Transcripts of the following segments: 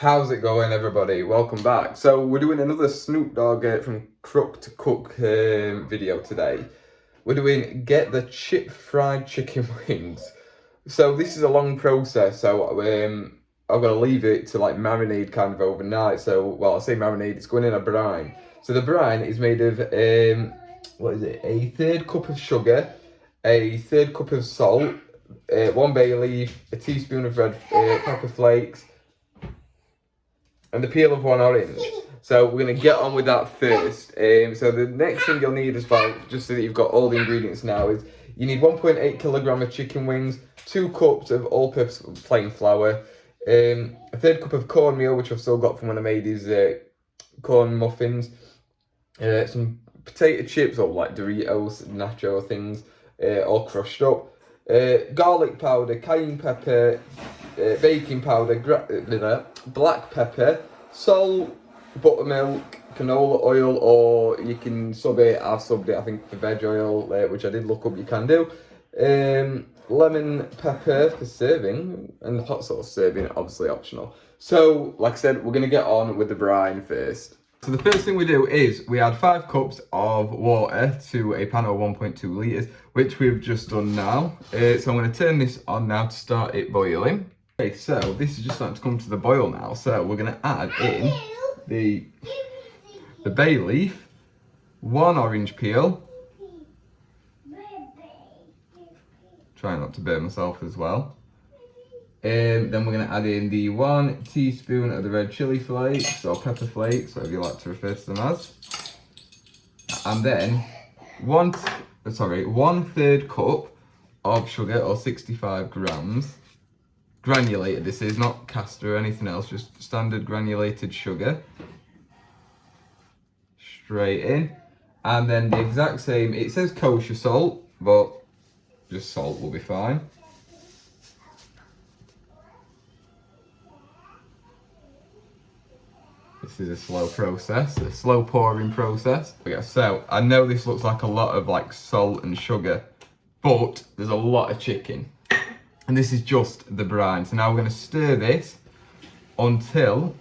How's it going, everybody? Welcome back. So we're doing another Snoop Dogg from Crook to Cook video today. We're doing get the chip fried chicken wings. So this is a long process. So I'm gonna leave it to like marinate kind of overnight. So well, I say marinade, it's going in a brine. So the brine is made of what is it? A third cup of sugar, a third cup of salt, one bay leaf, a teaspoon of red pepper flakes, and the peel of one orange. So we're going to get on with that first. So the next thing you'll need as well, just so that you've got all the ingredients now, is you need 1.8 kilogram of chicken wings, 2 cups of all-purpose plain flour, a third cup of cornmeal, which I've still got from when I made these corn muffins, some potato chips or like Doritos, nacho things, all crushed up, garlic powder, cayenne pepper, baking powder, black pepper, salt, buttermilk, canola oil, or you can sub it. I've subbed it, I think, for veg oil, which I did look up, you can do. Lemon pepper for serving, and hot sauce serving, obviously optional. So, like I said, we're going to get on with the brine first. So the first thing we do is we add 5 cups of water to a pan of 1.2 litres, which we've just done now. So I'm going to turn this on now to start it boiling. Okay, so this is just starting to come to the boil now. So we're going to add in the bay leaf, 1 orange peel. Try not to burn myself as well. Then we're going to add in the 1 teaspoon of the red chili flakes, or pepper flakes, whatever you like to refer to them as. And then 1/3 cup of sugar, or 65 grams. Granulated, this is not caster or anything else, just standard granulated sugar. Straight in. And then the exact same, it says kosher salt, but just salt will be fine. This is a slow process, a slow pouring process. Okay, so I know this looks like a lot of like salt and sugar, but there's a lot of chicken. And this is just the brine. So now we're going to stir this until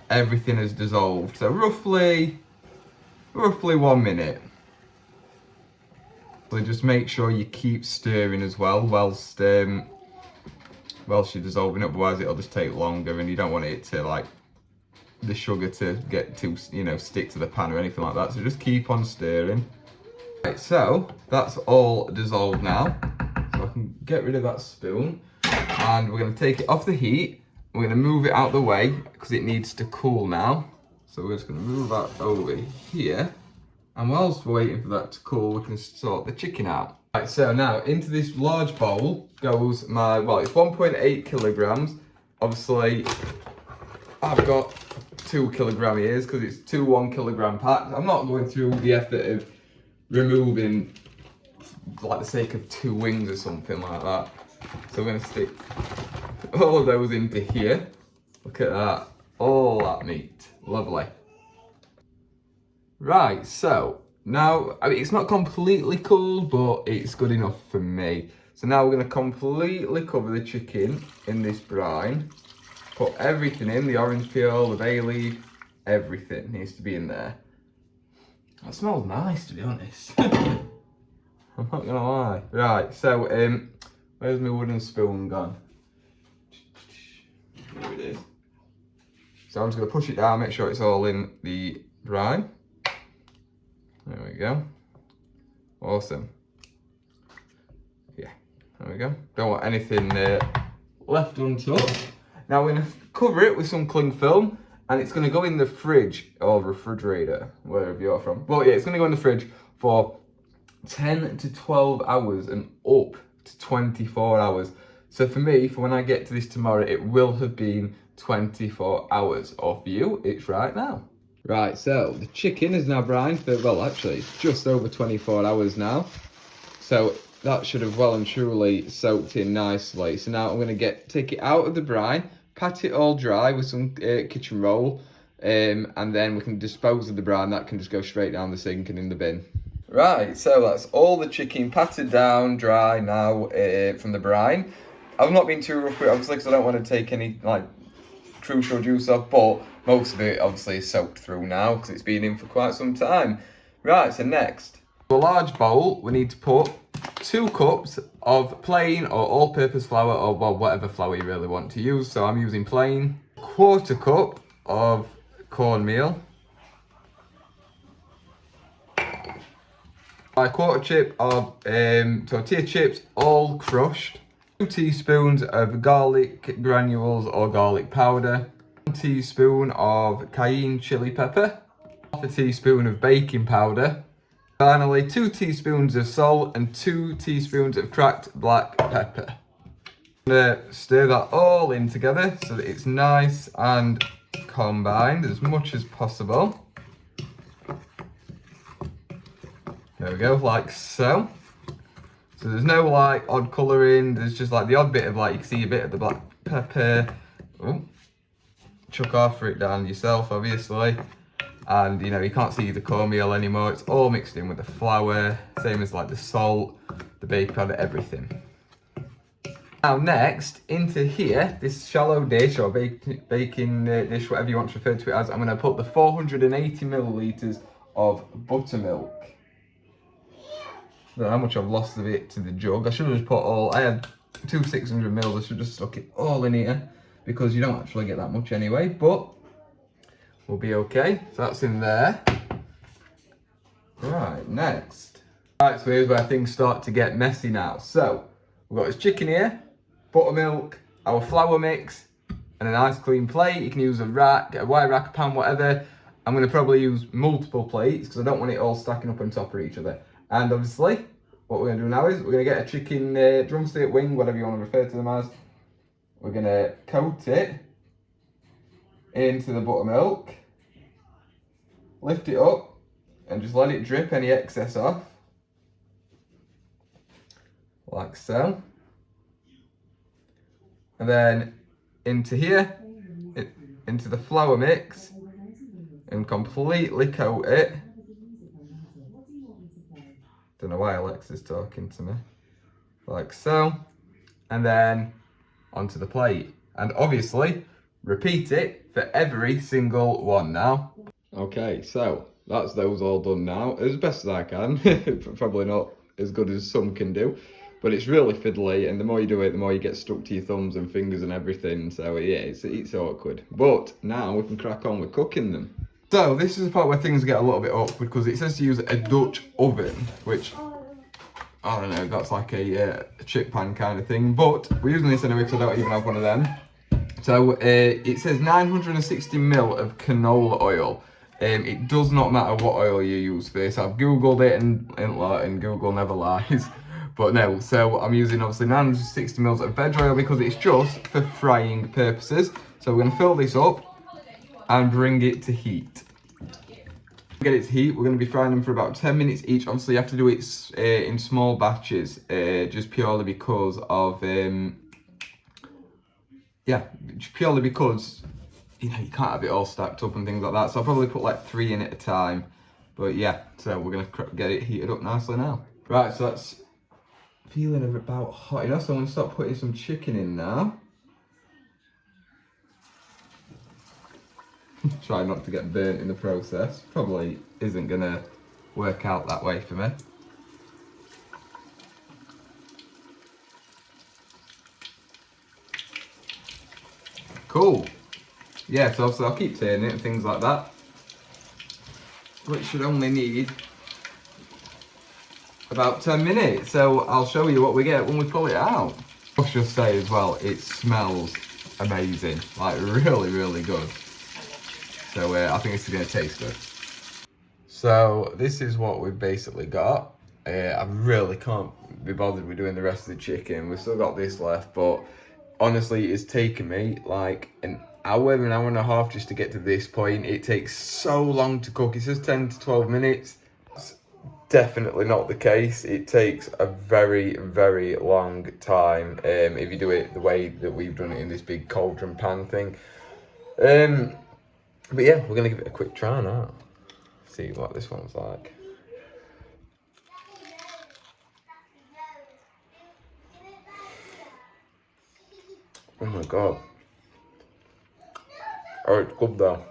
everything is dissolved. So roughly 1 minute. So just make sure you keep stirring as well whilst you're dissolving it, otherwise it'll just take longer, and you don't want it to like the sugar to get to, stick to the pan or anything like that. So just keep on stirring. Right, so that's all dissolved now. So I can get rid of that spoon, and we're going to take it off the heat. We're going to move it out the way because it needs to cool now. So we're just going to move that over here. And whilst we're waiting for that to cool, we can sort the chicken out. Right, so now into this large bowl goes it's 1.8 kilograms. Obviously, I've got 2 kilogram ears because it's 2 1 kilogram packs. I'm not going through the effort of removing like the sake of 2 wings or something like that. So we're going to stick all of those into here. Look at that, all that meat, lovely. Right, so now, it's not completely cooled, but it's good enough for me. So now we're going to completely cover the chicken in this brine. Put everything in, the orange peel, the bay leaf, everything needs to be in there. That smells nice, to be honest. I'm not gonna lie. Right, so where's my wooden spoon gone? Here it is. So I'm just gonna push it down, make sure it's all in the brine. There we go. Awesome. Yeah, there we go. Don't want anything left untouched. Now we're going to cover it with some cling film, and it's going to go in the fridge or refrigerator, wherever you're from. But yeah, it's going to go in the fridge for 10 to 12 hours and up to 24 hours. So for me, for when I get to this tomorrow, it will have been 24 hours. Or for you, it's right now. Right, so the chicken is now brined for, well, actually, it's just over 24 hours now. So that should have well and truly soaked in nicely. So now I'm going to take it out of the brine, pat it all dry with some kitchen roll, and then we can dispose of the brine. That can just go straight down the sink and in the bin. Right, so that's all the chicken patted down, dry now from the brine. I've not been too rough with it, obviously, because I don't want to take any crucial juice off, but most of it obviously is soaked through now because it's been in for quite some time. Right, so next, to a large bowl, we need to put 2 cups of plain or all-purpose flour, or well, whatever flour you really want to use. So I'm using plain. 1/4 cup of cornmeal. A 1/4 chip of tortilla chips, all crushed. 2 teaspoons of garlic granules or garlic powder. 1 teaspoon of cayenne chili pepper. 1/2 teaspoon of baking powder. Finally, 2 teaspoons of salt and 2 teaspoons of cracked black pepper. I'm gonna stir that all in together so that it's nice and combined as much as possible. There we go, like so. So there's no like odd colouring, there's just like the odd bit of like, you can see a bit of the black pepper. Oh, chuck half it down yourself, obviously. And you know, you can't see the cornmeal anymore, it's all mixed in with the flour, same as like the salt, the baking powder, everything. Now next, into here, this shallow dish or baking dish, whatever you want to refer to it as, I'm going to put the 480 millilitres of buttermilk. I don't know how much I've lost of it to the jug. I should have just put all, I had 2 600 mils, I should have just stuck it all in here because you don't actually get that much anyway, but we'll be okay. So that's in there. Right, next. Right, so here's where things start to get messy now. So, we've got this chicken here, buttermilk, our flour mix, and a nice clean plate. You can use a rack, a wire rack, a pan, whatever. I'm going to probably use multiple plates because I don't want it all stacking up on top of each other. And obviously, what we're going to do now is we're going to get a chicken drumstick, wing, whatever you want to refer to them as. We're going to coat it into the buttermilk, lift it up, and just let it drip any excess off. Like so. And then into here, into the flour mix, and completely coat it. Don't know why Alexa's talking to me. Like so. And then onto the plate. And obviously, repeat it for every single one now. Okay, so that's those all done now, as best as I can. Probably not as good as some can do, but it's really fiddly, and the more you do it, the more you get stuck to your thumbs and fingers and everything, so yeah, it's awkward. But now we can crack on with cooking them. So this is the part where things get a little bit awkward, because it says to use a Dutch oven, which, I don't know, that's like a chip pan kind of thing, but we're using this anyway because I don't even have one of them. So it says 960 ml of canola oil. It does not matter what oil you use for this. I've googled it and Google never lies. But no, so I'm using obviously 960 ml of veg oil because it's just for frying purposes. So we're going to fill this up and bring it to heat. Get it to heat, we're going to be frying them for about 10 minutes each. Obviously you have to do it in small batches, just purely because of, purely because, you know, you can't have it all stacked up and things like that. So I'll probably put like 3 in at a time. But yeah, so we're going to get it heated up nicely now. Right, so that's feeling about hot enough. So I'm going to start putting some chicken in now. Try not to get burnt in the process. Probably isn't going to work out that way for me. Cool. Yeah, so obviously I'll keep turning it and things like that. But it should only need about 10 minutes. So I'll show you what we get when we pull it out. Let's just say as well, it smells amazing. Like really, really good. So I think this is going to taste good. So this is what we've basically got. I really can't be bothered with doing the rest of the chicken. We've still got this left, but honestly, it's taken me like an hour and a half just to get to this point. It takes so long to cook. It says 10 to 12 minutes. It's definitely not the case. It takes a very, very long time if you do it the way that we've done it in this big cauldron pan thing. But yeah, we're going to give it a quick try now. See what this one's like. Oh my god. Oh, it's good though.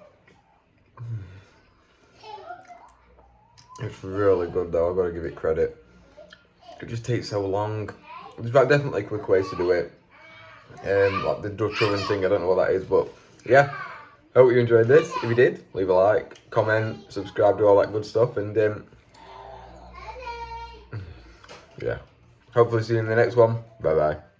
It's really good though, I've got to give it credit. It just takes so long. There's definitely quick ways to do it. Like the Dutch oven thing, I don't know what that is, but yeah. Hope you enjoyed this. If you did, leave a like, comment, subscribe, do all that good stuff, and yeah. Hopefully see you in the next one. Bye bye.